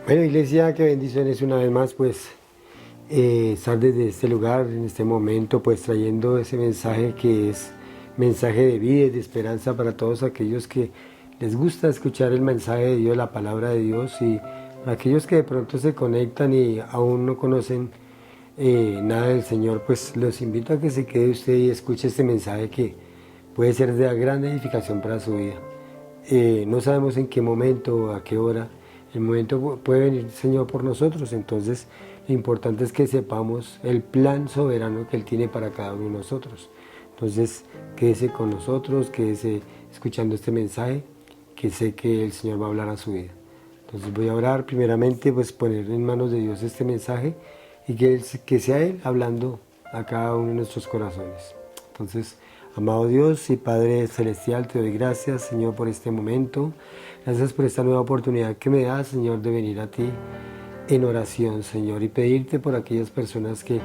Bueno, iglesia, qué bendiciones una vez más, pues estar desde este lugar, en este momento, pues trayendo ese mensaje que es mensaje de vida y de esperanza para todos aquellos que les gusta escuchar el mensaje de Dios, la palabra de Dios, y para aquellos que de pronto se conectan y aún no conocen nada del Señor, pues los invito a que se quede usted y escuche este mensaje que puede ser de gran edificación para su vida. No sabemos en qué momento o a qué hora el momento puede venir el Señor por nosotros, entonces lo importante es que sepamos el plan soberano que Él tiene para cada uno de nosotros. Entonces quédese con nosotros, quédese escuchando este mensaje, que sé que el Señor va a hablar a su vida. Entonces voy a orar primeramente, pues poner en manos de Dios este mensaje y que sea Él hablando a cada uno de nuestros corazones. Entonces, amado Dios y Padre Celestial, te doy gracias, Señor, por este momento. Gracias por esta nueva oportunidad que me das, Señor, de venir a ti en oración, Señor, y pedirte por aquellas personas que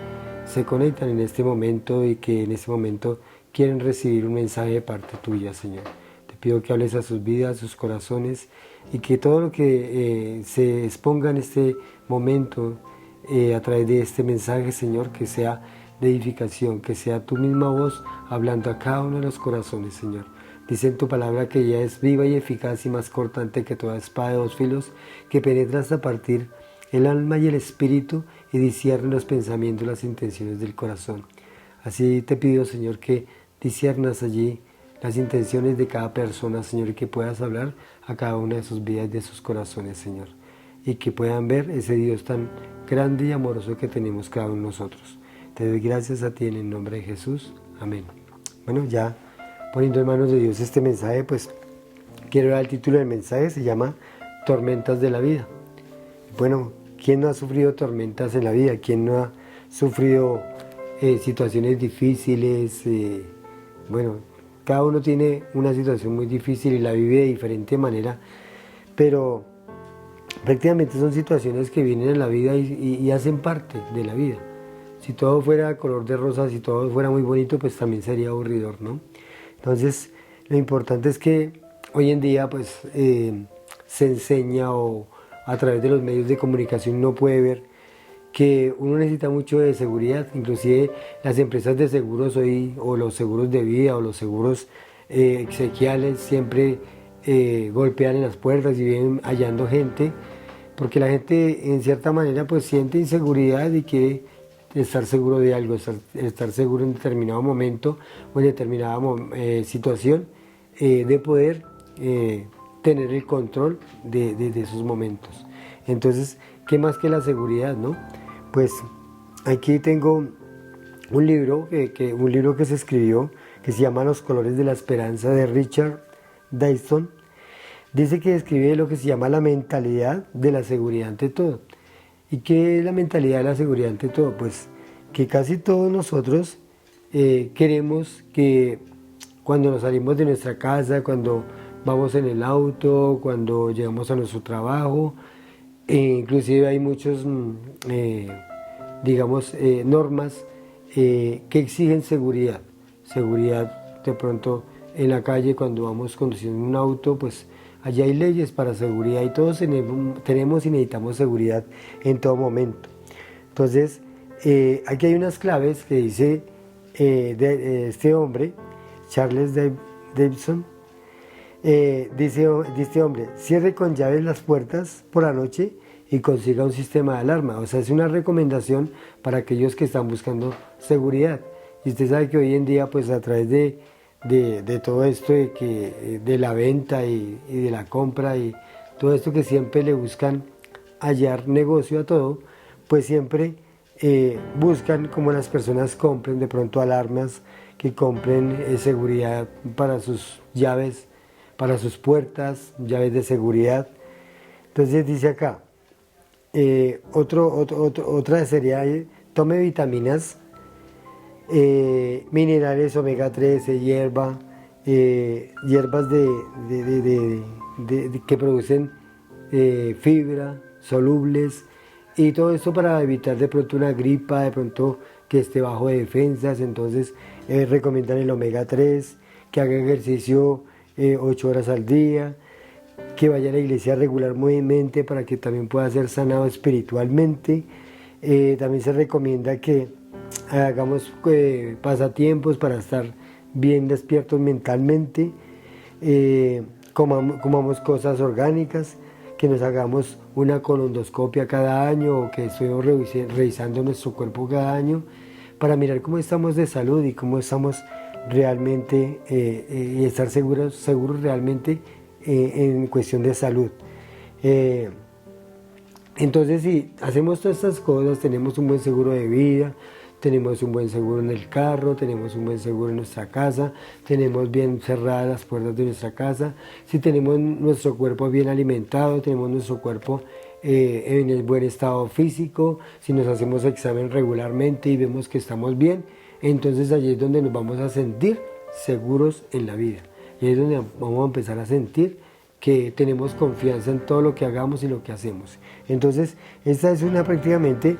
se conectan en este momento y que en este momento quieren recibir un mensaje de parte tuya, Señor. Te pido que hables a sus vidas, a sus corazones, y que todo lo que se exponga en este momento a través de este mensaje, Señor, que sea de edificación, que sea tu misma voz hablando a cada uno de los corazones, Señor. Dice en tu palabra que ella es viva y eficaz y más cortante que toda espada de dos filos, que penetra hasta partir el alma y el espíritu y discierne los pensamientos y las intenciones del corazón. Así te pido, Señor, que disciernas allí las intenciones de cada persona, Señor, y que puedas hablar a cada una de sus vidas y de sus corazones, Señor. Y que puedan ver ese Dios tan grande y amoroso que tenemos cada uno de nosotros. Te doy gracias a ti en el nombre de Jesús. Amén. Bueno, ya poniendo en manos de Dios este mensaje, pues quiero dar el título del mensaje, se llama Tormentas de la vida. Bueno, ¿quién no ha sufrido tormentas en la vida? ¿Quién no ha sufrido situaciones difíciles? Bueno, cada uno tiene una situación muy difícil y la vive de diferente manera, pero prácticamente son situaciones que vienen en la vida y hacen parte de la vida. Si todo fuera color de rosa, si todo fuera muy bonito, pues también sería aburridor, ¿no? Entonces, lo importante es que hoy en día pues se enseña o a través de los medios de comunicación uno puede ver que uno necesita mucho de seguridad, inclusive las empresas de seguros hoy, o los seguros de vida, o los seguros exequiales, siempre golpean en las puertas y vienen hallando gente, porque la gente en cierta manera pues siente inseguridad y quiere estar seguro de algo, estar seguro en determinado momento o en determinada situación, de poder tener el control de esos momentos. Entonces, ¿qué más que la seguridad, no? Pues aquí tengo un libro que se escribió que se llama Los colores de la esperanza, de Richard Dawson. Dice que describe lo que se llama la mentalidad de la seguridad ante todo. ¿Y qué es la mentalidad de la seguridad ante todo? Pues que casi todos nosotros queremos que cuando nos salimos de nuestra casa, cuando vamos en el auto, cuando llegamos a nuestro trabajo, inclusive hay muchos, digamos, normas que exigen seguridad. Seguridad de pronto en la calle cuando vamos conduciendo un auto, pues allí hay leyes para seguridad y todos tenemos y necesitamos seguridad en todo momento. Entonces, aquí hay unas claves que dice este hombre, Charles Davidson. Dice este hombre: cierre con llaves las puertas por la noche y consiga un sistema de alarma. O sea, es una recomendación para aquellos que están buscando seguridad. Y usted sabe que hoy en día, pues a través de todo esto, de la venta y de la compra y todo esto que siempre le buscan hallar negocio a todo, pues siempre buscan como las personas compren de pronto alarmas, que compren seguridad para sus llaves, para sus puertas, llaves de seguridad. Entonces dice acá, otra sería, tome vitaminas, minerales omega 3, hierba, hierbas que producen fibra, solubles, y todo esto para evitar de pronto una gripa, de pronto que esté bajo de defensas. Entonces recomiendan el omega 3, que haga ejercicio 8 horas al día, que vaya a la iglesia regularmente para que también pueda ser sanado espiritualmente. También se recomienda que hagamos pasatiempos para estar bien despiertos mentalmente, comamos cosas orgánicas, que nos hagamos una colondoscopia cada año o que estemos revisando nuestro cuerpo cada año para mirar cómo estamos de salud y cómo estamos realmente y estar seguros realmente en cuestión de salud. Entonces, si hacemos todas estas cosas, tenemos un buen seguro de vida, tenemos un buen seguro en el carro, tenemos un buen seguro en nuestra casa, tenemos bien cerradas las puertas de nuestra casa, si tenemos nuestro cuerpo bien alimentado, tenemos nuestro cuerpo en el buen estado físico, si nos hacemos examen regularmente y vemos que estamos bien, entonces allí es donde nos vamos a sentir seguros en la vida. Y es donde vamos a empezar a sentir que tenemos confianza en todo lo que hagamos y lo que hacemos. Entonces, esta es prácticamente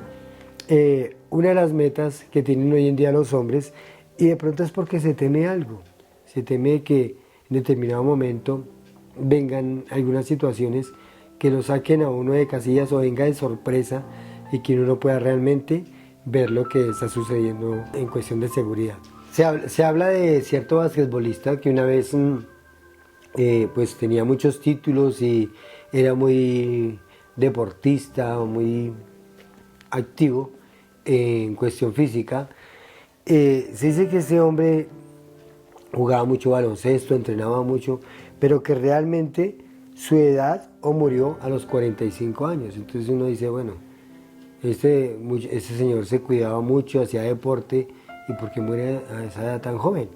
una de las metas que tienen hoy en día los hombres, y de pronto es porque se teme algo. Se teme que en determinado momento vengan algunas situaciones que lo saquen a uno de casillas o venga de sorpresa y que uno no pueda realmente ver lo que está sucediendo en cuestión de seguridad. Se habla de cierto basquetbolista que una vez pues tenía muchos títulos y era muy deportista, muy activo en cuestión física. Se dice que ese hombre jugaba mucho baloncesto, entrenaba mucho, pero que realmente su edad murió a los 45 años. Entonces uno dice, bueno, este señor se cuidaba mucho, hacía deporte, ¿y por qué muere a esa edad tan joven?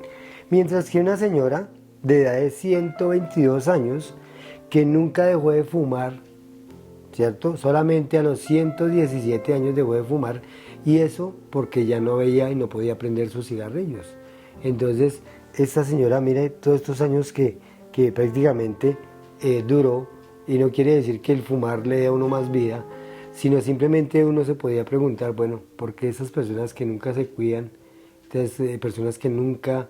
Mientras que una señora de edad de 122 años, que nunca dejó de fumar, ¿cierto? Solamente a los 117 años dejó de fumar, y eso porque ya no veía y no podía prender sus cigarrillos. Entonces, esta señora, mire todos estos años que prácticamente duró, y no quiere decir que el fumar le dé a uno más vida, sino simplemente uno se podía preguntar, bueno, ¿por qué esas personas que nunca se cuidan, estas personas que nunca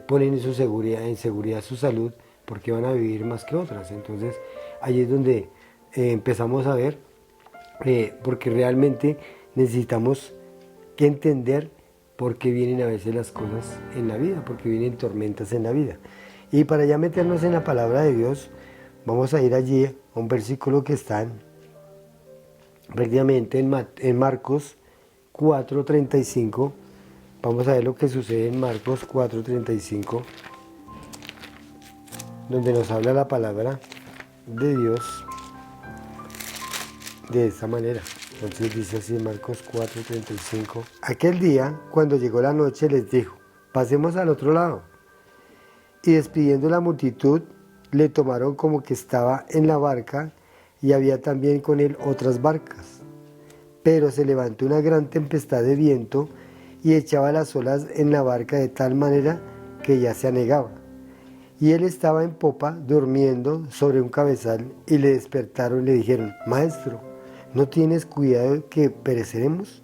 ponen en seguridad su salud, por qué van a vivir más que otras? Entonces, ahí es donde empezamos a ver, porque realmente necesitamos que entender por qué vienen a veces las cosas en la vida, por qué vienen tormentas en la vida. Y para ya meternos en la palabra de Dios, vamos a ir allí a un versículo que está prácticamente en Marcos 4:35. Vamos a ver lo que sucede en Marcos 4:35, donde nos habla la palabra de Dios de esta manera. Entonces dice así Marcos 4:35. Aquel día, cuando llegó la noche, les dijo, pasemos al otro lado. Y despidiendo la multitud, le tomaron como que estaba en la barca, y había también con él otras barcas. Pero se levantó una gran tempestad de viento y echaba las olas en la barca de tal manera que ya se anegaba. Y él estaba en popa, durmiendo sobre un cabezal, y le despertaron y le dijeron, Maestro, ¿no tienes cuidado que pereceremos?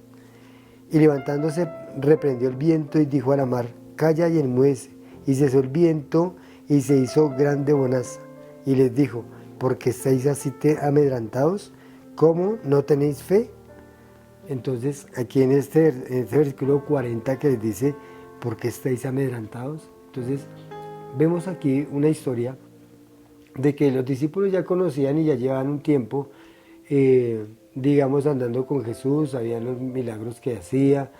Y levantándose, reprendió el viento y dijo a la mar, Calla y enmudece. Y cesó el viento y se hizo grande bonanza. Y les dijo, ¿por qué estáis así amedrantados? ¿Cómo no tenéis fe? Entonces, aquí en este versículo 40 que les dice, ¿por qué estáis amedrantados? Entonces, vemos aquí una historia de que los discípulos ya conocían y ya llevaban un tiempo, digamos, andando con Jesús, sabían los milagros que hacía,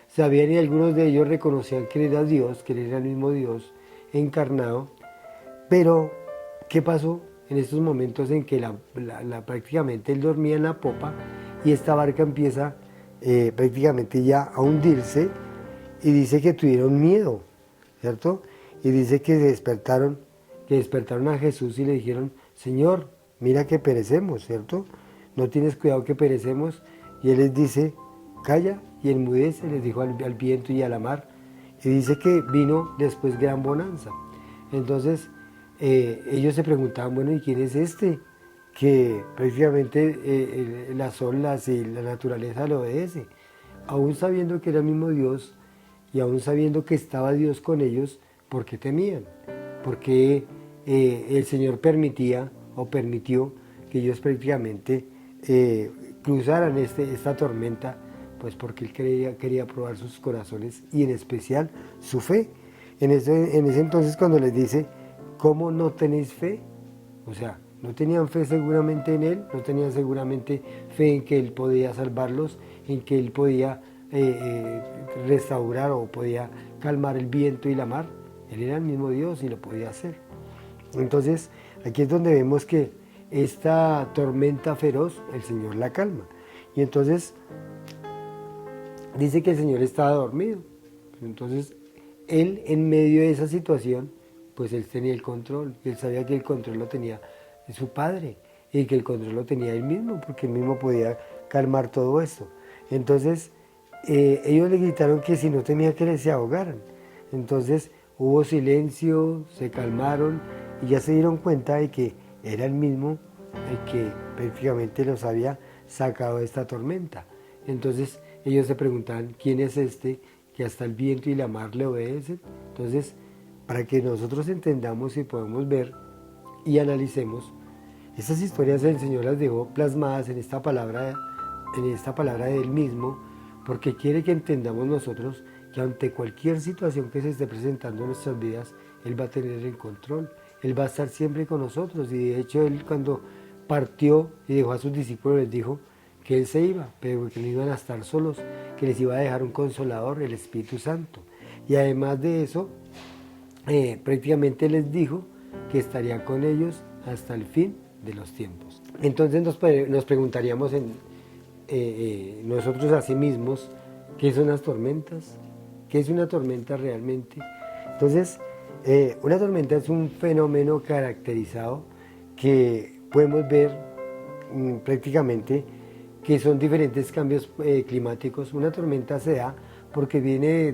sabían, y algunos de ellos reconocían que Él era Dios, que Él era el mismo Dios encarnado. Pero, ¿qué pasó en estos momentos en que prácticamente Él dormía en la popa y esta barca empieza prácticamente ya a hundirse? Y dice que tuvieron miedo, ¿cierto? Y dice que despertaron a Jesús y le dijeron, Señor, mira que perecemos, ¿cierto? No tienes cuidado que perecemos. Y Él les dice, calla y enmudece, les dijo al viento y a la mar. Y dice que vino después gran bonanza. Entonces, ellos se preguntaban, bueno, ¿y quién es este? Que prácticamente las olas y la naturaleza lo obedece. Aún sabiendo que era el mismo Dios y aún sabiendo que estaba Dios con ellos, ¿por qué temían? Porque el Señor permitía o permitió que ellos prácticamente cruzaran esta tormenta, pues porque él quería probar sus corazones y en especial su fe. En ese entonces cuando les dice, ¿cómo no tenéis fe? O sea, no tenían fe seguramente en él, no tenían seguramente fe en que él podía salvarlos, en que él podía restaurar o podía calmar el viento y la mar. Él era el mismo Dios y lo podía hacer. Entonces, aquí es donde vemos que esta tormenta feroz, el Señor la calma. Y entonces, dice que el Señor estaba dormido. Entonces, él en medio de esa situación, pues él tenía el control. Él sabía que el control lo tenía su Padre y que el control lo tenía él mismo, porque él mismo podía calmar todo esto. Entonces, ellos le gritaron que si no tenía que se ahogaran. Entonces, hubo silencio, se calmaron y ya se dieron cuenta de que era el mismo el que prácticamente los había sacado de esta tormenta. Entonces ellos se preguntaban, ¿quién es este que hasta el viento y la mar le obedecen? Entonces, para que nosotros entendamos y podamos ver y analicemos, estas historias el Señor las dejó plasmadas en esta palabra de Él mismo, porque quiere que entendamos nosotros que ante cualquier situación que se esté presentando en nuestras vidas, Él va a tener el control, Él va a estar siempre con nosotros. Y de hecho Él cuando partió y dejó a sus discípulos les dijo que Él se iba, pero que no iban a estar solos, que les iba a dejar un consolador, el Espíritu Santo. Y además de eso, prácticamente les dijo que estaría con ellos hasta el fin de los tiempos. Entonces nos preguntaríamos nosotros a sí mismos, ¿qué son las tormentas? ¿Qué es una tormenta realmente? Entonces, una tormenta es un fenómeno caracterizado que podemos ver prácticamente que son diferentes cambios climáticos. Una tormenta se da porque viene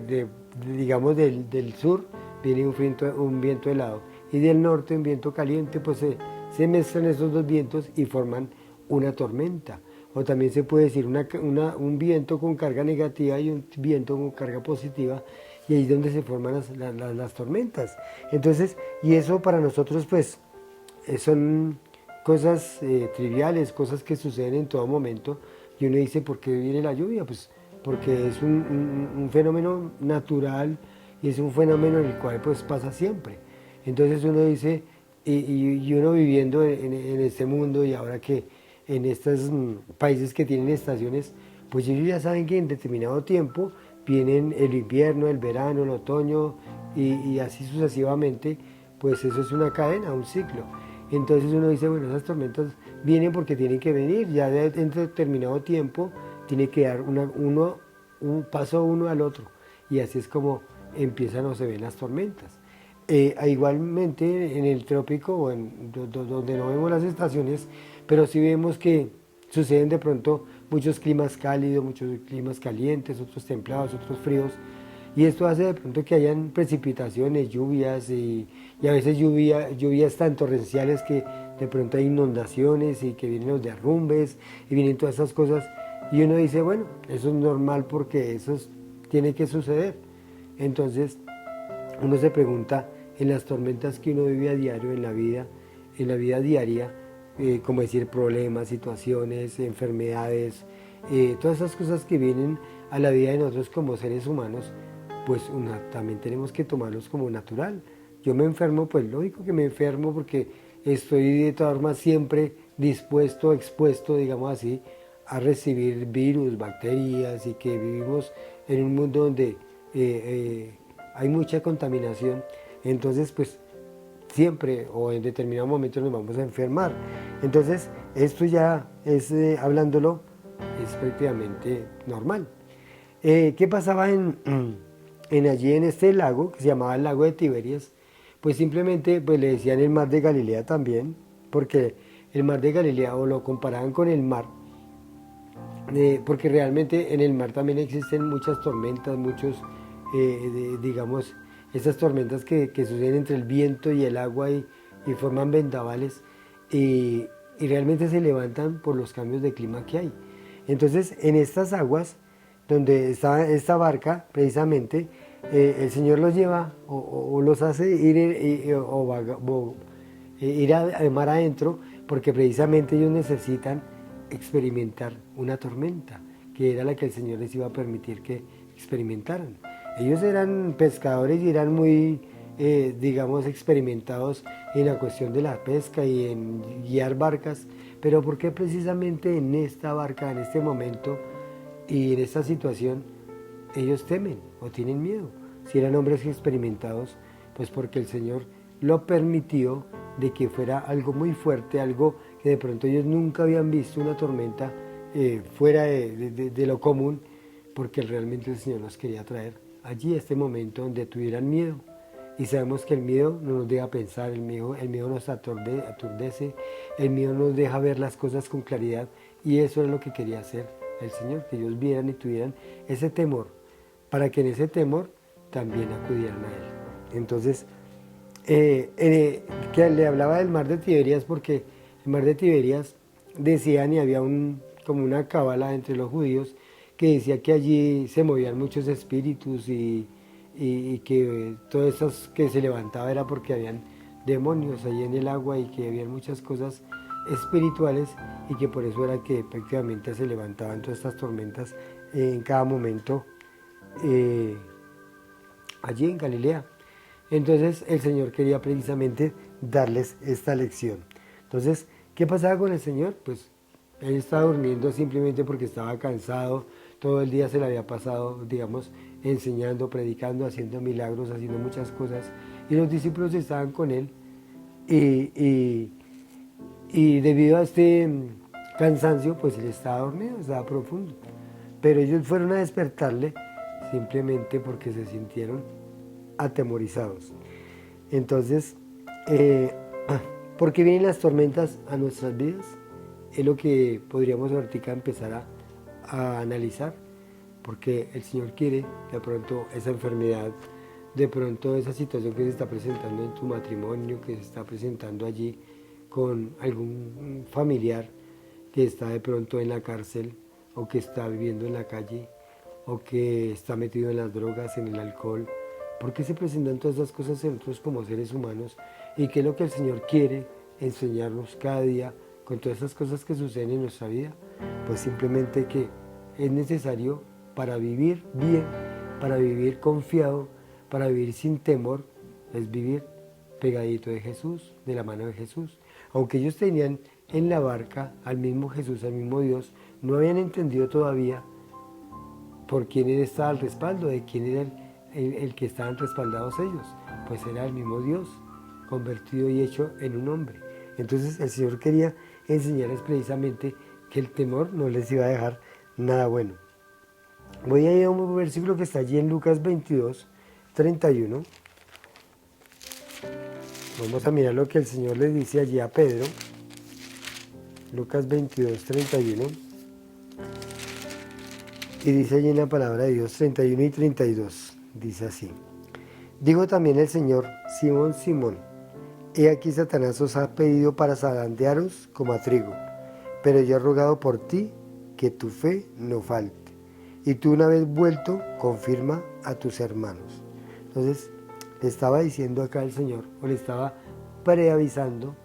digamos del sur, viene un viento helado, y del norte un viento caliente, pues se mezclan esos dos vientos y forman una tormenta. O también se puede decir un viento con carga negativa y un viento con carga positiva, y ahí es donde se forman las tormentas. Entonces, y eso para nosotros pues son cosas triviales, cosas que suceden en todo momento, y uno dice, ¿por qué viene la lluvia? Pues porque es un fenómeno natural y es un fenómeno en el cual pues pasa siempre. Entonces uno dice, y uno viviendo en este mundo, y ahora que en estos países que tienen estaciones, pues ellos ya saben que en determinado tiempo vienen el invierno, el verano, el otoño, y así sucesivamente, pues eso es una cadena, un ciclo. Entonces uno dice, bueno, esas tormentas vienen porque tienen que venir, ya en determinado tiempo tiene que dar un paso uno al otro, y así es como empiezan o se ven las tormentas. Igualmente en el trópico, o donde no vemos las estaciones, pero sí vemos que suceden de pronto muchos climas cálidos, muchos climas calientes, otros templados, otros fríos, y esto hace de pronto que hayan precipitaciones, lluvias, y a veces lluvias tan torrenciales que de pronto hay inundaciones y que vienen los derrumbes y vienen todas esas cosas, y uno dice, bueno, eso es normal porque tiene que suceder. Entonces uno se pregunta, en las tormentas que uno vive a diario en la vida diaria, como decir problemas, situaciones, enfermedades, todas esas cosas que vienen a la vida de nosotros como seres humanos, pues también tenemos que tomarlos como natural. Yo me enfermo, pues lógico que me enfermo porque estoy de todas formas siempre dispuesto, expuesto, digamos así, a recibir virus, bacterias, y que vivimos en un mundo donde hay mucha contaminación. Entonces, pues siempre o en determinado momento nos vamos a enfermar. Entonces, esto ya es, hablándolo, es prácticamente normal. ¿Qué pasaba allí en este lago, que se llamaba el lago de Tiberias? Pues simplemente pues, le decían el mar de Galilea también, porque el mar de Galilea, o lo comparaban con el mar, porque realmente en el mar también existen muchas tormentas, digamos, esas tormentas que suceden entre el viento y el agua, y forman vendavales, y realmente se levantan por los cambios de clima que hay. Entonces, en estas aguas, donde está esta barca, precisamente, el Señor los lleva o los hace ir ir a mar adentro, porque precisamente ellos necesitan experimentar una tormenta, que era la que el Señor les iba a permitir que experimentaran. Ellos eran pescadores y eran muy, digamos, experimentados en la cuestión de la pesca y en guiar barcas, pero ¿por qué precisamente en esta barca, en este momento y en esta situación, ellos temen o tienen miedo? Si eran hombres experimentados, pues porque el Señor lo permitió de que fuera algo muy fuerte, algo que de pronto ellos nunca habían visto, una tormenta fuera de lo común, porque realmente el Señor nos quería traer allí a este momento donde tuvieran miedo. Y sabemos que el miedo no nos deja pensar, el miedo nos aturdece, el miedo nos deja ver las cosas con claridad, y eso es lo que quería hacer el Señor, que ellos vieran y tuvieran ese temor, para que en ese temor también acudieran a Él. Entonces, que le hablaba del mar de Tiberias, porque el mar de Tiberias decían, y había como una cábala entre los judíos, que decía que allí se movían muchos espíritus y que todo eso que se levantaba era porque habían demonios allí en el agua y que habían muchas cosas espirituales, y que por eso era que prácticamente se levantaban todas estas tormentas en cada momento allí en Galilea. Entonces el Señor quería precisamente darles esta lección. Entonces, ¿qué pasaba con el Señor? Pues Él estaba durmiendo simplemente porque estaba cansado, todo el día se le había pasado, digamos, enseñando, predicando, haciendo milagros, haciendo muchas cosas, y los discípulos estaban con Él, y debido a este cansancio, pues Él estaba dormido, estaba profundo. Pero ellos fueron a despertarle simplemente porque se sintieron atemorizados. Entonces, ¿por qué vienen las tormentas a nuestras vidas? Es lo que podríamos ahorita empezar a analizar, porque el Señor quiere de pronto esa enfermedad, de pronto esa situación que se está presentando en tu matrimonio, que se está presentando allí con algún familiar que está de pronto en la cárcel, o que está viviendo en la calle, o que está metido en las drogas, en el alcohol. ¿Por qué se presentan todas esas cosas en nosotros como seres humanos? ¿Y qué es lo que el Señor quiere enseñarnos cada día con todas esas cosas que suceden en nuestra vida? Pues simplemente que es necesario, para vivir bien, para vivir confiado, para vivir sin temor, es vivir pegadito de Jesús, de la mano de Jesús. Aunque ellos tenían en la barca al mismo Jesús, al mismo Dios, no habían entendido todavía por quién estaba al respaldo, de quién era el que estaban respaldados ellos. Pues era el mismo Dios, convertido y hecho en un hombre. Entonces el Señor quería enseñarles precisamente que el temor no les iba a dejar nada bueno. Voy a ir a un versículo que está allí en Lucas 22, 31. Vamos a mirar lo que el Señor le dice allí a Pedro. Lucas 22, 31. Y dice allí en la palabra de Dios 31 y 32. Dice así: dijo también el Señor: Simón, Simón, he aquí Satanás os ha pedido para zarandearos como a trigo, pero yo he rogado por ti que tu fe no falte. Y tú, una vez vuelto, confirma a tus hermanos. Entonces, le estaba diciendo acá el Señor, o le estaba preavisando,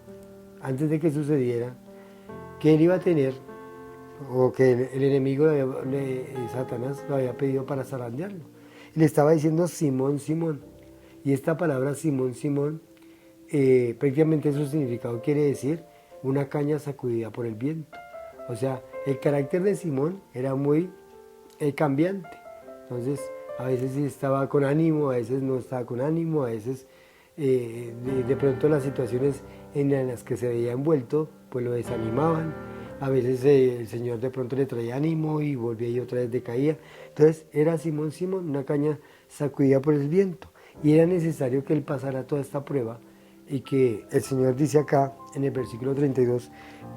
antes de que sucediera, que él iba a tener, o que el enemigo Satanás lo había pedido para zarandearlo. Y le estaba diciendo: Simón, Simón. Y esta palabra Simón, Simón, prácticamente su significado quiere decir una caña sacudida por el viento. O sea, el carácter de Simón era muy cambiante. Entonces, a veces sí estaba con ánimo, a veces no estaba con ánimo, a veces de pronto las situaciones en las que se veía envuelto, pues lo desanimaban. A veces el Señor de pronto le traía ánimo y volvía y otra vez decaía. Entonces era Simón, Simón, una caña sacudida por el viento. Y era necesario que él pasara toda esta prueba, y que el Señor dice acá en el versículo 32,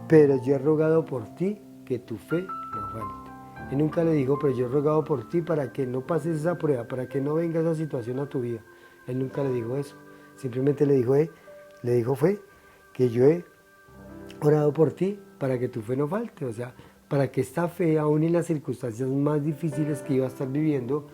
pero yo he rogado por ti que tu fe no falte. Él nunca le dijo: pero yo he rogado por ti para que no pases esa prueba, para que no venga esa situación a tu vida. Él nunca le dijo eso. Simplemente le dijo fue que yo he orado por ti para que tu fe no falte. O sea, para que esta fe, aún en las circunstancias más difíciles que iba a estar viviendo,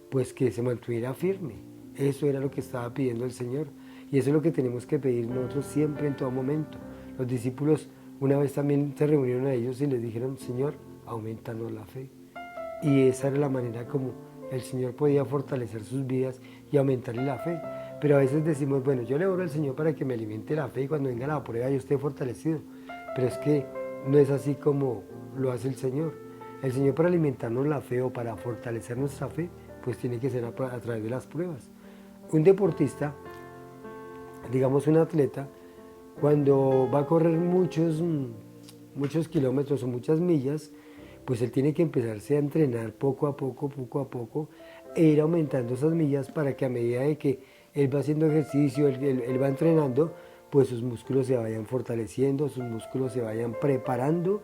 pues que se mantuviera firme. Eso era lo que estaba pidiendo el Señor. Y eso es lo que tenemos que pedir nosotros siempre, en todo momento. Los discípulos una vez también se reunieron a ellos y les dijeron, Señor, aumentanos la fe. Y esa era la manera como el Señor podía fortalecer sus vidas y aumentarle la fe. Pero a veces decimos, bueno, yo le oro al Señor para que me alimente la fe y cuando venga la prueba yo esté fortalecido. Pero es que no es así como lo hace el Señor. El Señor, para alimentarnos la fe o para fortalecer nuestra fe, pues tiene que ser a través de las pruebas. Un deportista, digamos un atleta, cuando va a correr muchos kilómetros o muchas millas, pues él tiene que empezarse a entrenar poco a poco, e ir aumentando esas millas para que a medida de que él va haciendo ejercicio, él va entrenando, pues sus músculos se vayan fortaleciendo, sus músculos se vayan preparando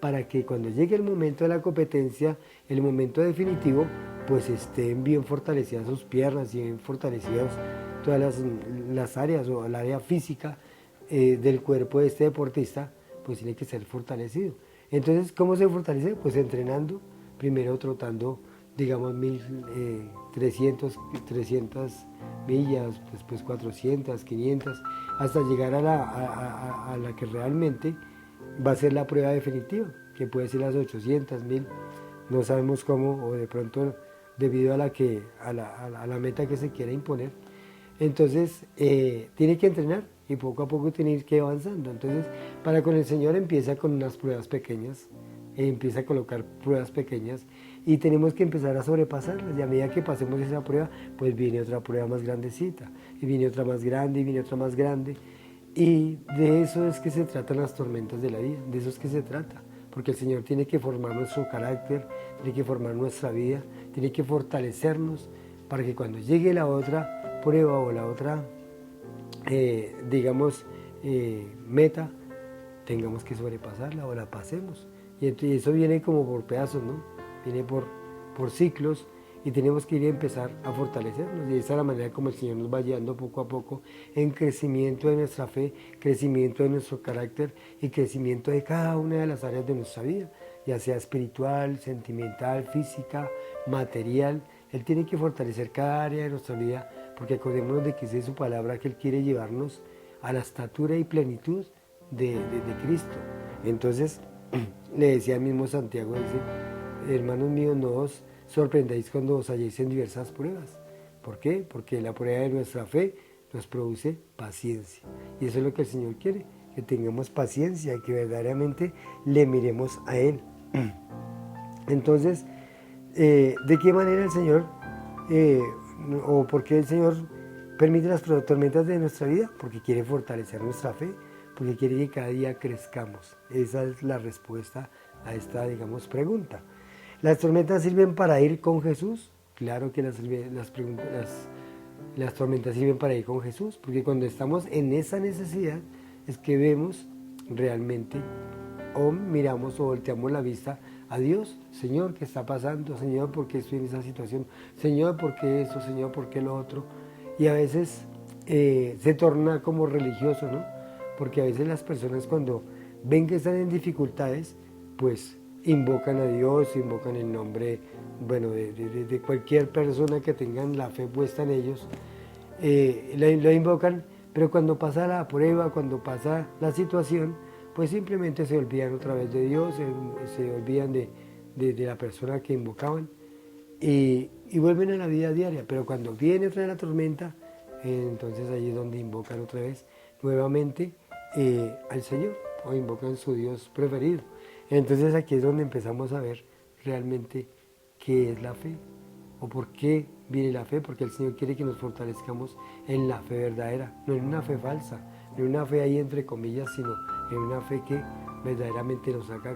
para que cuando llegue el momento de la competencia, el momento definitivo, pues estén bien fortalecidas sus piernas y bien fortalecidas todas las áreas o el área física del cuerpo de este deportista, pues tiene que ser fortalecido. Entonces, ¿cómo se fortalece? Pues entrenando, primero trotando, digamos, 300 millas, después 400, 500, hasta llegar a la que realmente va a ser la prueba definitiva, que puede ser las 800, 1000, no sabemos cómo, o de pronto debido a la meta que se quiera imponer. Entonces, tiene que entrenar y poco a poco tiene que ir avanzando. Entonces, para con el Señor empieza con unas pruebas pequeñas, empieza a colocar pruebas pequeñas y tenemos que empezar a sobrepasarlas. Y a medida que pasemos esa prueba, pues viene otra prueba más grandecita, y viene otra más grande, y viene otra más grande. Y de eso es que se tratan las tormentas de la vida, de eso es que se trata. Porque el Señor tiene que formar nuestro carácter, tiene que formar nuestra vida, tiene que fortalecernos para que cuando llegue la otra prueba o la otra, meta, tengamos que sobrepasarla o la pasemos. Y eso viene como por pedazos, ¿no? Viene por ciclos y tenemos que ir a empezar a fortalecernos. Y esa es la manera como el Señor nos va guiando poco a poco en crecimiento de nuestra fe, crecimiento de nuestro carácter y crecimiento de cada una de las áreas de nuestra vida, ya sea espiritual, sentimental, física, material. Él tiene que fortalecer cada área de nuestra vida, porque acordémonos de que dice su palabra que Él quiere llevarnos a la estatura y plenitud de Cristo. Entonces, le decía el mismo Santiago, dice, hermanos míos, no os sorprendáis cuando os halléis en diversas pruebas. ¿Por qué? Porque la prueba de nuestra fe nos produce paciencia. Y eso es lo que el Señor quiere, que tengamos paciencia y que verdaderamente le miremos a Él. Entonces, ¿de qué manera el Señor, o por qué el Señor permite las tormentas de nuestra vida? Porque quiere fortalecer nuestra fe, porque quiere que cada día crezcamos. Esa es la respuesta a esta, digamos, pregunta. ¿Las tormentas sirven para ir con Jesús? Claro que las tormentas sirven para ir con Jesús, porque cuando estamos en esa necesidad es que vemos realmente o miramos o volteamos la vista a Dios. Señor, ¿qué está pasando? Señor, ¿por qué estoy en esa situación? Señor, ¿por qué eso? Señor, ¿por qué lo otro? Y a veces se torna como religioso, ¿no? Porque a veces las personas cuando ven que están en dificultades, pues invocan a Dios, invocan el nombre, bueno, de cualquier persona que tengan la fe puesta en ellos, lo invocan, pero cuando pasa la prueba, cuando pasa la situación, pues simplemente se olvidan otra vez de Dios, se olvidan de la persona que invocaban y vuelven a la vida diaria. Pero cuando viene otra vez la tormenta, entonces ahí es donde invocan otra vez nuevamente al Señor o invocan su Dios preferido. Entonces aquí es donde empezamos a ver realmente qué es la fe o por qué viene la fe, porque el Señor quiere que nos fortalezcamos en la fe verdadera, no en una fe falsa, no en una fe ahí entre comillas, sino en una fe que verdaderamente nos haga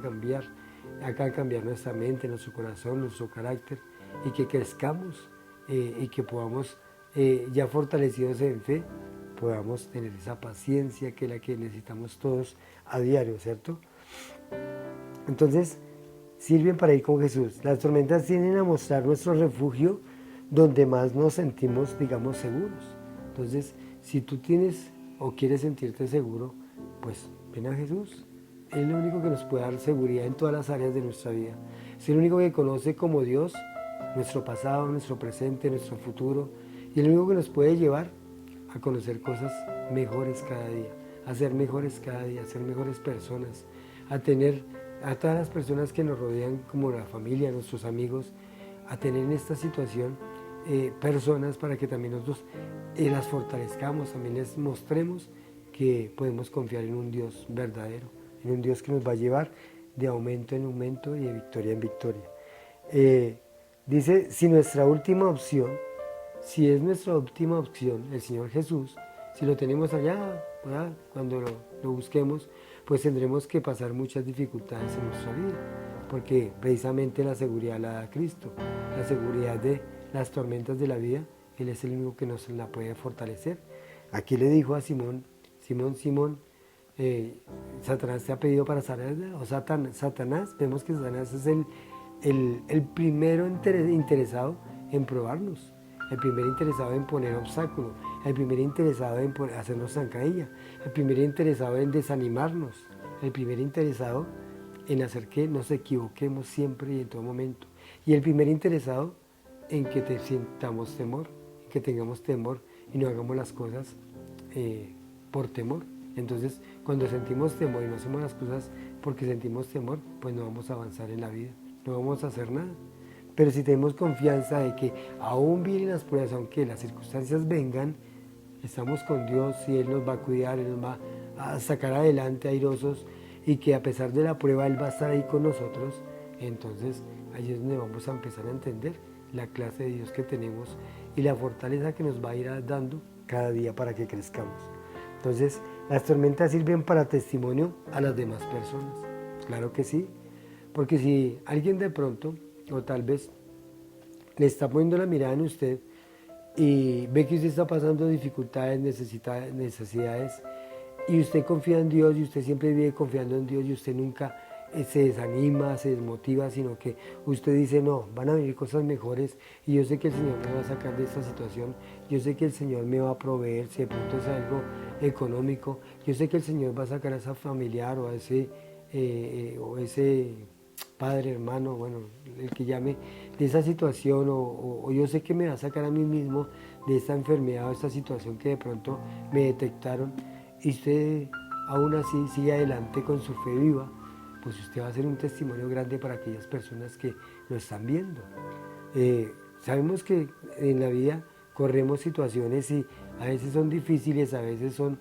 cambiar nuestra mente, nuestro corazón, nuestro carácter, y que crezcamos y que podamos, ya fortalecidos en fe, podamos tener esa paciencia que es la que necesitamos todos a diario, ¿cierto? Entonces, sirven para ir con Jesús. Las tormentas tienden a mostrar nuestro refugio donde más nos sentimos, digamos, seguros. Entonces, si tú tienes o quieres sentirte seguro, pues ven a Jesús. Él es el único que nos puede dar seguridad en todas las áreas de nuestra vida. Es el único que conoce como Dios nuestro pasado, nuestro presente, nuestro futuro. Y el único que nos puede llevar a conocer cosas mejores cada día, a ser mejores cada día, a ser mejores personas, a tener a todas las personas que nos rodean, como la familia, nuestros amigos, a tener en esta situación personas para que también nosotros las fortalezcamos, también les mostremos que podemos confiar en un Dios verdadero, en un Dios que nos va a llevar de aumento en aumento y de victoria en victoria. Dice, si es nuestra última opción, el Señor Jesús, si lo tenemos allá, ¿verdad? Cuando lo busquemos, pues tendremos que pasar muchas dificultades en nuestra vida, porque precisamente la seguridad la da Cristo, la seguridad de las tormentas de la vida, Él es el único que nos la puede fortalecer. Aquí le dijo a Simón, Simón, Satanás te ha pedido para sanar, o Satanás, vemos que Satanás es el primero interesado en probarnos, el primer interesado en poner obstáculos, el primer interesado en hacernos zancadilla, el primer interesado en desanimarnos, el primer interesado en hacer que nos equivoquemos siempre y en todo momento, y el primer interesado en que sintamos temor, que tengamos temor y no hagamos las cosas por temor. Entonces, cuando sentimos temor y no hacemos las cosas porque sentimos temor, pues no vamos a avanzar en la vida, no vamos a hacer nada. Pero si tenemos confianza de que aún vienen las pruebas, aunque las circunstancias vengan, estamos con Dios y Él nos va a cuidar, Él nos va a sacar adelante airosos, y que a pesar de la prueba Él va a estar ahí con nosotros, entonces ahí es donde vamos a empezar a entender la clase de Dios que tenemos y la fortaleza que nos va a ir dando cada día para que crezcamos. Entonces, las tormentas sirven para testimonio a las demás personas. Claro que sí, porque si alguien de pronto, o tal vez, le está poniendo la mirada en usted y ve que usted está pasando dificultades, necesidades, y usted confía en Dios y usted siempre vive confiando en Dios y usted nunca se desanima, se desmotiva, sino que usted dice, no, van a venir cosas mejores y yo sé que el Señor me va a sacar de esta situación, yo sé que el Señor me va a proveer, si de pronto es algo económico, yo sé que el Señor va a sacar a esa familiar o a ese padre, hermano, bueno, el que llame, de esa situación, o yo sé que me va a sacar a mí mismo de esta enfermedad o esta situación que de pronto me detectaron, y usted aún así sigue adelante con su fe viva, pues usted va a ser un testimonio grande para aquellas personas que lo están viendo. Sabemos que en la vida corremos situaciones y a veces son difíciles, a veces son...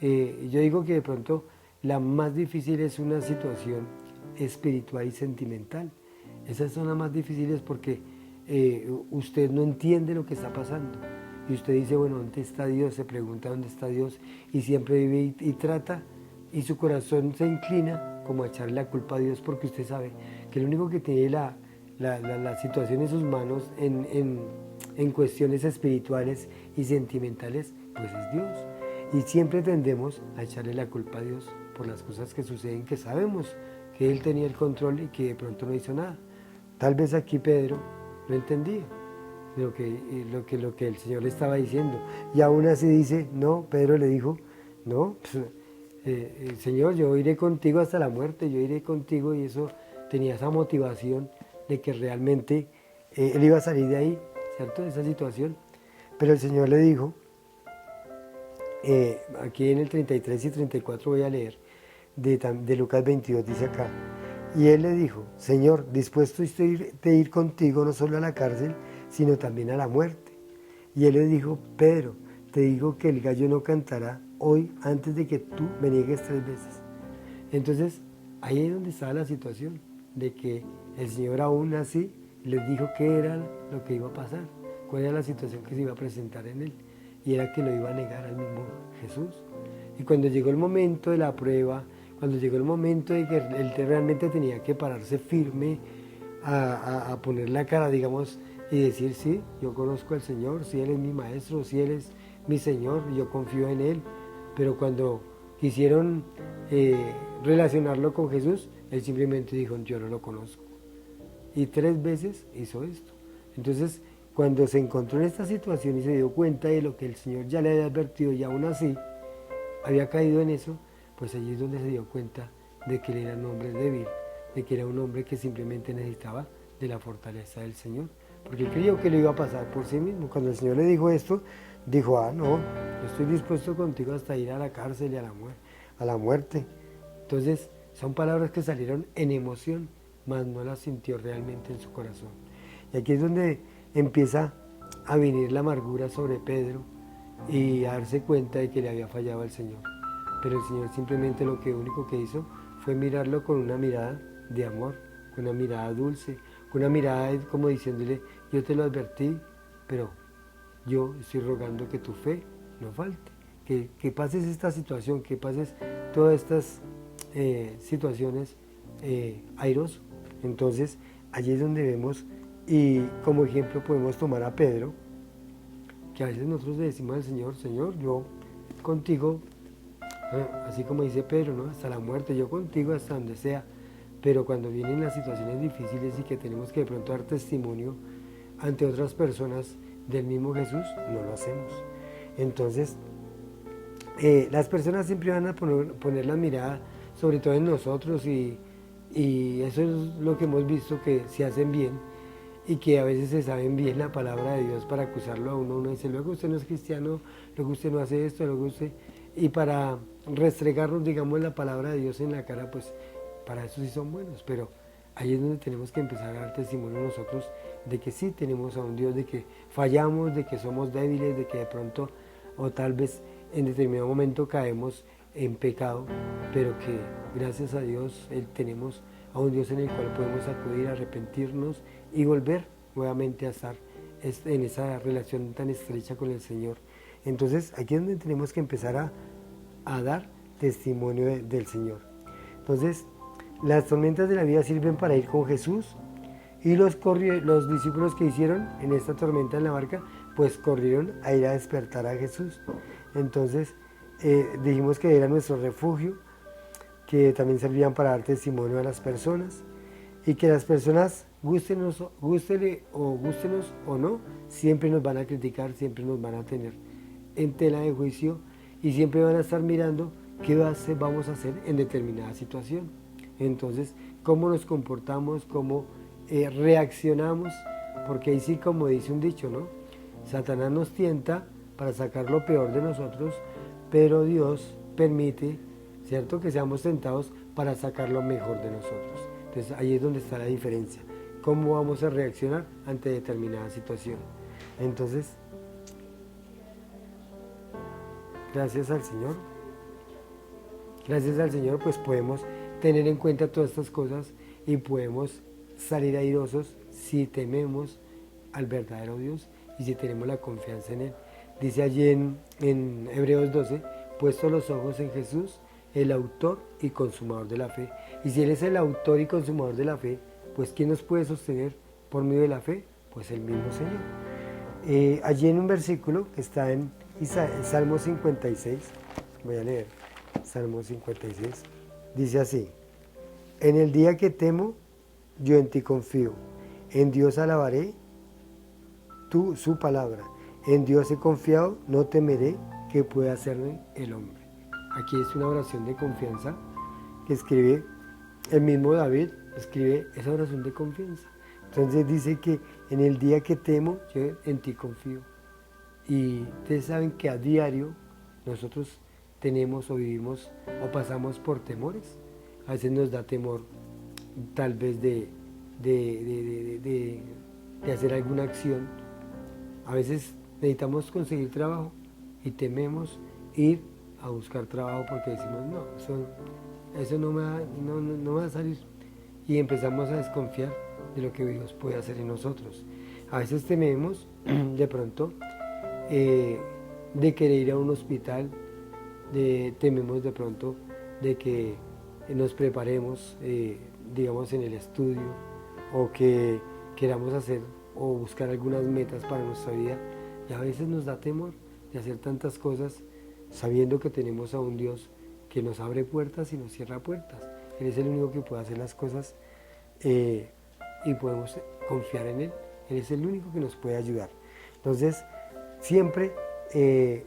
yo digo que de pronto la más difícil es una situación espiritual y sentimental. Esas son las más difíciles porque usted no entiende lo que está pasando. Y usted dice, bueno, ¿dónde está Dios? Se pregunta dónde está Dios y siempre vive y trata, y su corazón se inclina como a echarle la culpa a Dios, porque usted sabe que el único que tiene la situación en sus manos en cuestiones espirituales y sentimentales, pues es Dios. Y siempre tendemos a echarle la culpa a Dios por las cosas que suceden, que sabemos que Él tenía el control y que de pronto no hizo nada. Tal vez aquí Pedro no entendía lo que el Señor le estaba diciendo. Y aún así dice, no, Pedro le dijo, no, Señor, yo iré contigo hasta la muerte, yo iré contigo, y eso tenía esa motivación de que realmente él iba a salir de ahí, ¿cierto? De esa situación. Pero el Señor le dijo, aquí en el 33 y 34 voy a leer, de Lucas 22, dice acá, y él le dijo, Señor, dispuesto estoy de ir contigo no solo a la cárcel, sino también a la muerte. Y él le dijo, Pedro, te digo que el gallo no cantará hoy antes de que tú me niegues 3 veces. Entonces, ahí es donde estaba la situación, de que el Señor aún así les dijo qué era lo que iba a pasar, cuál era la situación que se iba a presentar en él, y era que lo iba a negar al mismo Jesús. Y cuando llegó el momento de la prueba, cuando llegó el momento de que él realmente tenía que pararse firme a poner la cara, digamos, y decir, sí, yo conozco al Señor, sí, Él es mi Maestro, sí, Él es mi Señor, yo confío en Él. Pero cuando quisieron relacionarlo con Jesús, Él simplemente dijo, yo no lo conozco. Y 3 veces hizo esto. Entonces, cuando se encontró en esta situación y se dio cuenta de lo que el Señor ya le había advertido, y aún así había caído en eso, pues allí es donde se dio cuenta de que él era un hombre débil, de que era un hombre que simplemente necesitaba de la fortaleza del Señor, porque él creyó que lo iba a pasar por sí mismo. Cuando el Señor le dijo esto, dijo, no, yo estoy dispuesto contigo hasta ir a la cárcel y a la muerte. Entonces, son palabras que salieron en emoción, mas no las sintió realmente en su corazón. Y aquí es donde empieza a venir la amargura sobre Pedro y a darse cuenta de que le había fallado al Señor. Pero el Señor simplemente lo único que hizo fue mirarlo con una mirada de amor, con una mirada dulce, con una mirada como diciéndole, yo te lo advertí, pero yo estoy rogando que tu fe no falte, que pases esta situación, que pases todas estas situaciones airoso. Entonces, allí es donde vemos, y como ejemplo podemos tomar a Pedro, que a veces nosotros le decimos al Señor, Señor, yo contigo, así como dice Pedro, ¿no? Hasta la muerte, yo contigo hasta donde sea. Pero cuando vienen las situaciones difíciles y que tenemos que de pronto dar testimonio ante otras personas del mismo Jesús, no lo hacemos. Entonces, las personas siempre van a poner la mirada, sobre todo en nosotros, y eso es lo que hemos visto, que se hacen bien y que a veces se saben bien la palabra de Dios para acusarlo a uno. Uno dice, luego usted no es cristiano, luego usted no hace esto, luego usted... Y para restregarnos, digamos, la palabra de Dios en la cara, pues para eso sí son buenos, pero ahí es donde tenemos que empezar a dar testimonio nosotros de que sí tenemos a un Dios, de que fallamos, de que somos débiles, de que de pronto o tal vez en determinado momento caemos en pecado, pero que gracias a Dios tenemos a un Dios en el cual podemos acudir, arrepentirnos y volver nuevamente a estar en esa relación tan estrecha con el Señor. Entonces aquí es donde tenemos que empezar a dar testimonio del Señor. Entonces, las tormentas de la vida sirven para ir con Jesús, y los discípulos que hicieron en esta tormenta en la barca, pues corrieron a ir a despertar a Jesús. Entonces, dijimos que era nuestro refugio, que también servían para dar testimonio a las personas, y que las personas, gústenos o no, siempre nos van a criticar, siempre nos van a tener en tela de juicio, y siempre van a estar mirando qué vamos a hacer en determinada situación. Entonces, cómo nos comportamos, cómo reaccionamos, porque ahí sí, como dice un dicho, ¿no? Satanás nos tienta para sacar lo peor de nosotros, pero Dios permite, ¿cierto?, que seamos tentados para sacar lo mejor de nosotros. Entonces ahí es donde está la diferencia. ¿Cómo vamos a reaccionar ante determinada situación? Entonces, gracias al Señor, pues podemos tener en cuenta todas estas cosas y podemos salir airosos si tememos al verdadero Dios y si tenemos la confianza en Él. Dice allí en Hebreos 12, puesto los ojos en Jesús, el autor y consumador de la fe. Y si Él es el autor y consumador de la fe, pues ¿quién nos puede sostener por medio de la fe? Pues el mismo Señor. Allí en un versículo que está en Salmo 56, voy a leer Salmo 56, dice así: en el día que temo, yo en ti confío, en Dios alabaré su palabra, en Dios he confiado, no temeré que pueda hacerme el hombre. Aquí es una oración de confianza que escribe el mismo David, escribe esa oración de confianza. Entonces dice que en el día que temo, yo en ti confío. Y ustedes saben que a diario nosotros tenemos o vivimos o pasamos por temores. A veces nos da temor tal vez de hacer alguna acción. A veces necesitamos conseguir trabajo y tememos ir a buscar trabajo porque decimos, no, eso no me va a salir. Y empezamos a desconfiar de lo que Dios puede hacer en nosotros. A veces tememos de pronto de querer ir a un hospital, tememos de pronto de que nos preparemos, digamos, en el estudio, o que queramos hacer o buscar algunas metas para nuestra vida, y a veces nos da temor de hacer tantas cosas sabiendo que tenemos a un Dios que nos abre puertas y nos cierra puertas. Él es el único que puede hacer las cosas y podemos confiar en Él. Él es el único que nos puede ayudar. Entonces, siempre el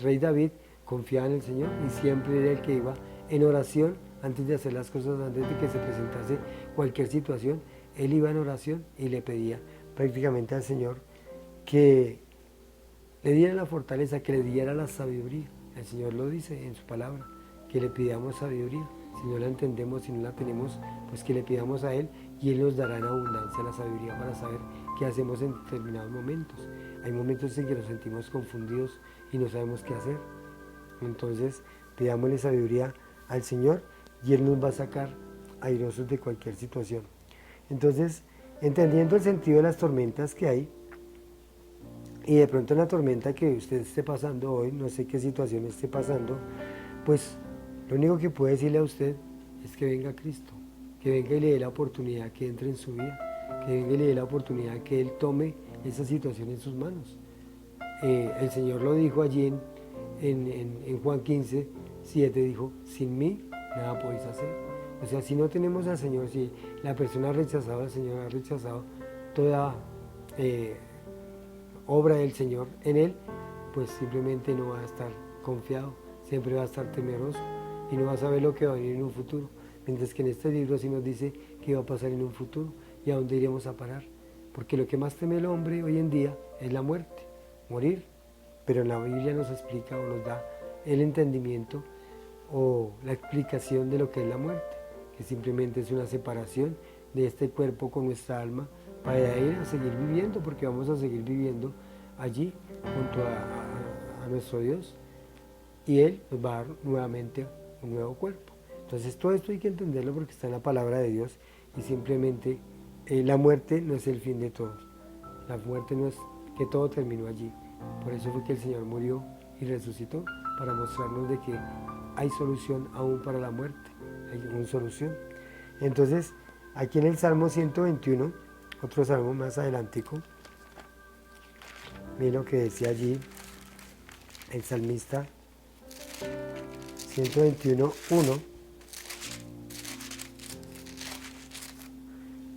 rey David confiaba en el Señor y siempre era el que iba en oración antes de hacer las cosas, antes de que se presentase cualquier situación. Él iba en oración y le pedía prácticamente al Señor que le diera la fortaleza, que le diera la sabiduría. El Señor lo dice en su palabra, que le pidamos sabiduría. Si no la entendemos, si no la tenemos, pues que le pidamos a Él y Él nos dará en abundancia la sabiduría para saber qué hacemos en determinados momentos. Hay momentos en que nos sentimos confundidos y no sabemos qué hacer. Entonces, pidámosle sabiduría al Señor y Él nos va a sacar airosos de cualquier situación. Entonces, entendiendo el sentido de las tormentas que hay, y de pronto en la tormenta que usted esté pasando hoy, no sé qué situación esté pasando, pues lo único que puede decirle a usted es que venga Cristo, que venga y le dé la oportunidad que entre en su vida, que venga y le dé la oportunidad que Él tome esa situación en sus manos. El Señor lo dijo allí en Juan 15, 7, dijo, sin mí nada podéis hacer. O sea, si no tenemos al Señor, si la persona ha rechazado al Señor, ha rechazado toda obra del Señor en él, pues simplemente no va a estar confiado, siempre va a estar temeroso y no va a saber lo que va a venir en un futuro. Mientras que en este libro sí nos dice qué va a pasar en un futuro y a dónde iremos a parar. Porque lo que más teme el hombre hoy en día es la muerte, morir. Pero en la Biblia nos explica o nos da el entendimiento o la explicación de lo que es la muerte, que simplemente es una separación de este cuerpo con nuestra alma para ir a seguir viviendo, porque vamos a seguir viviendo allí junto a nuestro Dios y Él nos va a dar nuevamente un nuevo cuerpo. Entonces todo esto hay que entenderlo porque está en la palabra de Dios y simplemente la muerte no es el fin de todos. La muerte no es que todo terminó allí. Por eso fue que el Señor murió y resucitó, para mostrarnos de que hay solución aún para la muerte, hay una solución. Entonces, aquí en el Salmo 121, otro salmo más adelantico, miren lo que decía allí el salmista, 121:1,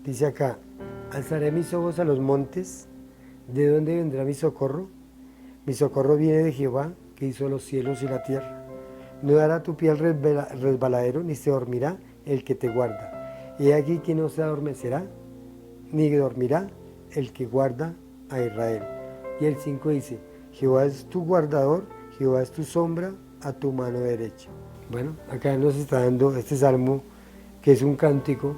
dice acá, alzaré mis ojos a los montes, ¿de dónde vendrá mi socorro? Mi socorro viene de Jehová, que hizo los cielos y la tierra. No dará tu pie al resbaladero, ni se dormirá el que te guarda. He aquí que no se adormecerá, ni dormirá el que guarda a Israel. Y el 5 dice, Jehová es tu guardador, Jehová es tu sombra a tu mano derecha. Bueno, acá nos está dando este salmo, que es un cántico,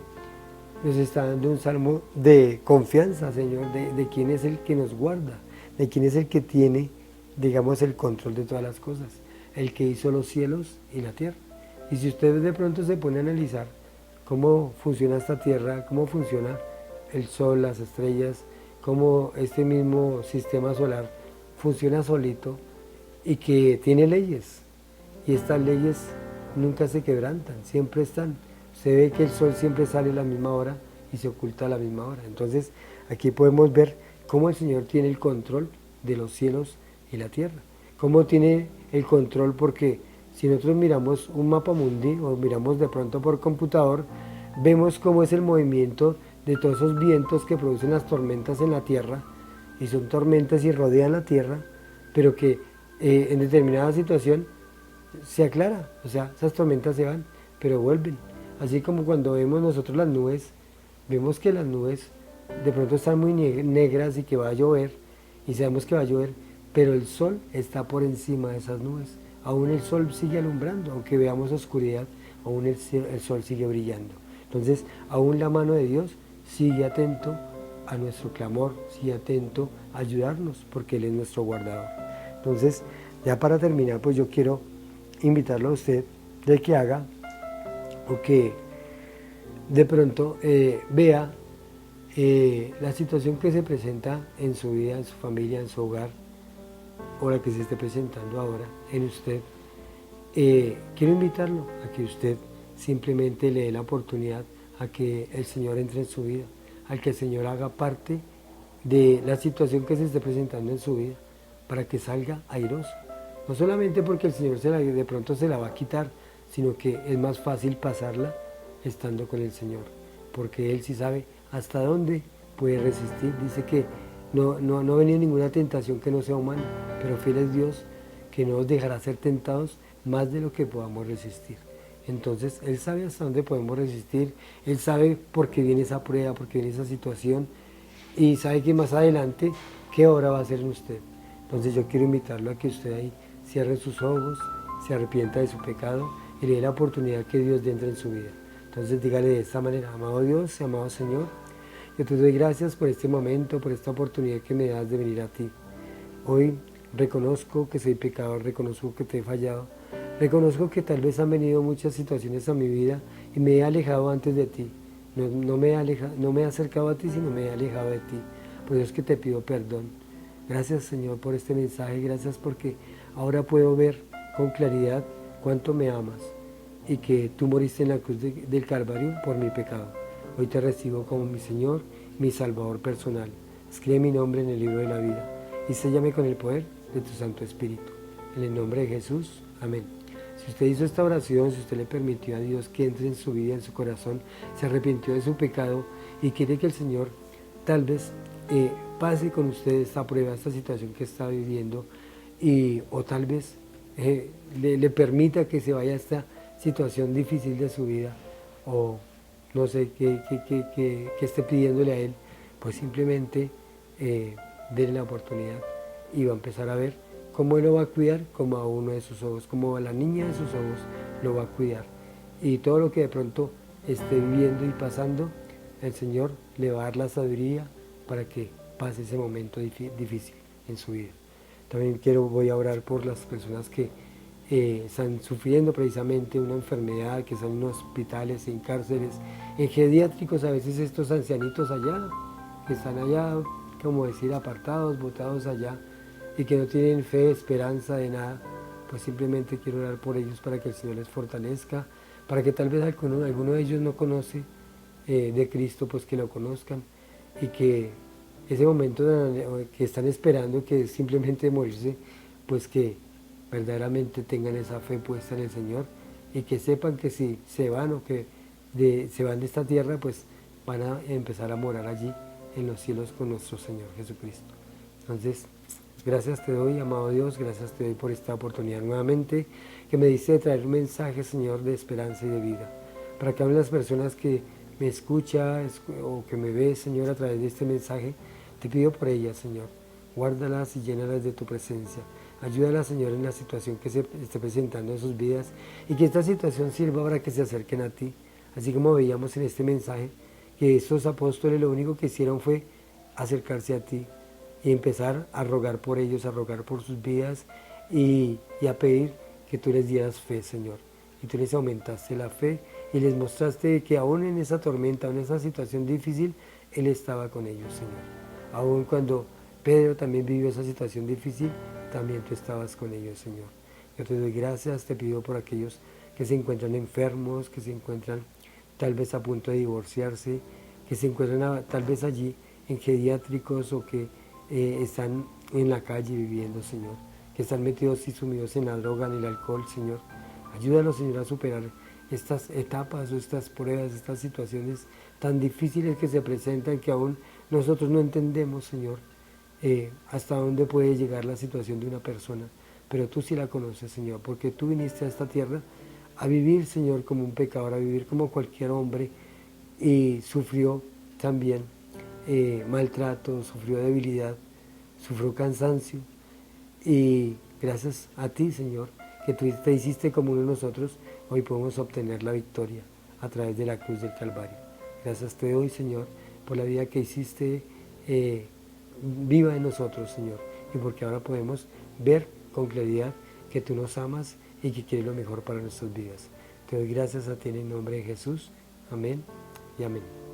nos está dando un salmo de confianza, Señor, de quién es el que nos guarda, de quién es el que tiene, digamos, el control de todas las cosas, el que hizo los cielos y la tierra. Y si usted de pronto se pone a analizar cómo funciona esta tierra, cómo funciona el sol, las estrellas, cómo este mismo sistema solar funciona solito y que tiene leyes, y estas leyes nunca se quebrantan, siempre están. Se ve que el sol siempre sale a la misma hora y se oculta a la misma hora. Entonces aquí podemos ver cómo el Señor tiene el control de los cielos y la tierra. Cómo tiene el control, porque si nosotros miramos un mapa mundi o miramos de pronto por computador, vemos cómo es el movimiento de todos esos vientos que producen las tormentas en la tierra, y son tormentas y rodean la tierra, pero que en determinada situación se aclara, o sea, esas tormentas se van, pero vuelven. Así como cuando vemos nosotros las nubes, vemos que las nubes de pronto están muy negras y que va a llover, y sabemos que va a llover, pero el sol está por encima de esas nubes. Aún el sol sigue alumbrando, aunque veamos oscuridad, aún el sol sigue brillando. Entonces, aún la mano de Dios sigue atento a nuestro clamor, sigue atento a ayudarnos, porque Él es nuestro guardador. Entonces, ya para terminar, pues yo quiero invitarlo a usted de que haga o que de pronto vea la situación que se presenta en su vida, en su familia, en su hogar, o la que se esté presentando ahora en usted. Quiero invitarlo a que usted simplemente le dé la oportunidad a que el Señor entre en su vida, a que el Señor haga parte de la situación que se esté presentando en su vida, para que salga airoso. No solamente porque el Señor de pronto se la va a quitar, sino que es más fácil pasarla estando con el Señor, porque Él sí sabe hasta dónde puede resistir. Dice que no ha venido ninguna tentación que no sea humana, pero fiel es Dios, que no nos dejará ser tentados más de lo que podamos resistir. Entonces Él sabe hasta dónde podemos resistir, Él sabe por qué viene esa prueba, por qué viene esa situación, y sabe que más adelante, ¿qué obra va a hacer en usted? Entonces yo quiero invitarlo a que usted ahí cierre sus ojos, se arrepienta de su pecado y le dé la oportunidad que Dios entre en su vida. Entonces dígale de esta manera: amado Dios, amado Señor, yo te doy gracias por este momento, por esta oportunidad que me das de venir a ti. Hoy reconozco que soy pecador, reconozco que te he fallado, reconozco que tal vez han venido muchas situaciones a mi vida y me he alejado antes de ti. No me he acercado a ti, sino me he alejado de ti. Por eso es que te pido perdón. Gracias, Señor, por este mensaje. Gracias porque ahora puedo ver con claridad cuánto me amas y que tú moriste en la cruz del Calvario por mi pecado. Hoy te recibo como mi Señor, mi Salvador personal. Escribe mi nombre en el libro de la vida y séllame con el poder de tu Santo Espíritu. En el nombre de Jesús. Amén. Si usted hizo esta oración, si usted le permitió a Dios que entre en su vida, en su corazón, se arrepintió de su pecado y quiere que el Señor tal vez pase con usted esta prueba, esta situación que está viviendo, o tal vez le permita que se vaya a esta situación difícil de su vida, o no sé qué esté pidiéndole a Él, pues simplemente denle la oportunidad y va a empezar a ver cómo Él lo va a cuidar, como a uno de sus ojos, como a la niña de sus ojos lo va a cuidar. Y todo lo que de pronto esté viviendo y pasando, el Señor le va a dar la sabiduría para que pase ese momento difícil en su vida. También voy a orar por las personas que están sufriendo precisamente una enfermedad, que están en hospitales, en cárceles, en geriátricos, a veces estos ancianitos allá, que están allá, como decir, apartados, botados allá, y que no tienen fe, esperanza de nada. Pues simplemente quiero orar por ellos para que el Señor les fortalezca, para que tal vez alguno de ellos no conoce de Cristo, pues que lo conozcan, y que ese momento que están esperando, que es simplemente morirse, pues que verdaderamente tengan esa fe puesta en el Señor y que sepan que si se van o que se van de esta tierra, pues van a empezar a morar allí en los cielos con nuestro Señor Jesucristo. Entonces, gracias te doy, amado Dios, gracias te doy por esta oportunidad nuevamente que me diste de traer un mensaje, Señor, de esperanza y de vida, para que hablen las personas que me escuchan o que me ven, Señor, a través de este mensaje. Te pido por ellas, Señor, guárdalas y llénalas de tu presencia. Ayúdalas, Señor, en la situación que se esté presentando en sus vidas y que esta situación sirva para que se acerquen a ti. Así como veíamos en este mensaje, que estos apóstoles lo único que hicieron fue acercarse a ti y empezar a rogar por ellos, a rogar por sus vidas y a pedir que tú les dieras fe, Señor. Y tú les aumentaste la fe y les mostraste que aún en esa tormenta, en esa situación difícil, Él estaba con ellos, Señor. Aún cuando Pedro también vivió esa situación difícil, también tú estabas con ellos, Señor. Yo te doy gracias, te pido por aquellos que se encuentran enfermos, que se encuentran tal vez a punto de divorciarse, que se encuentran tal vez allí en geriátricos o que están en la calle viviendo, Señor, que están metidos y sumidos en la droga, en el alcohol, Señor. Ayúdalos, Señor, a superar estas etapas o estas pruebas, estas situaciones tan difíciles que se presentan, que aún nosotros no entendemos, Señor, hasta dónde puede llegar la situación de una persona, pero tú sí la conoces, Señor, porque tú viniste a esta tierra a vivir, Señor, como un pecador, a vivir como cualquier hombre, y sufrió también maltrato, sufrió debilidad, sufrió cansancio, y gracias a ti, Señor, que tú te hiciste como uno de nosotros, hoy podemos obtener la victoria a través de la cruz del Calvario. Gracias te doy, Señor, por la vida que hiciste viva en nosotros, Señor, y porque ahora podemos ver con claridad que tú nos amas y que quieres lo mejor para nuestras vidas. Te doy gracias a ti en el nombre de Jesús. Amén y amén.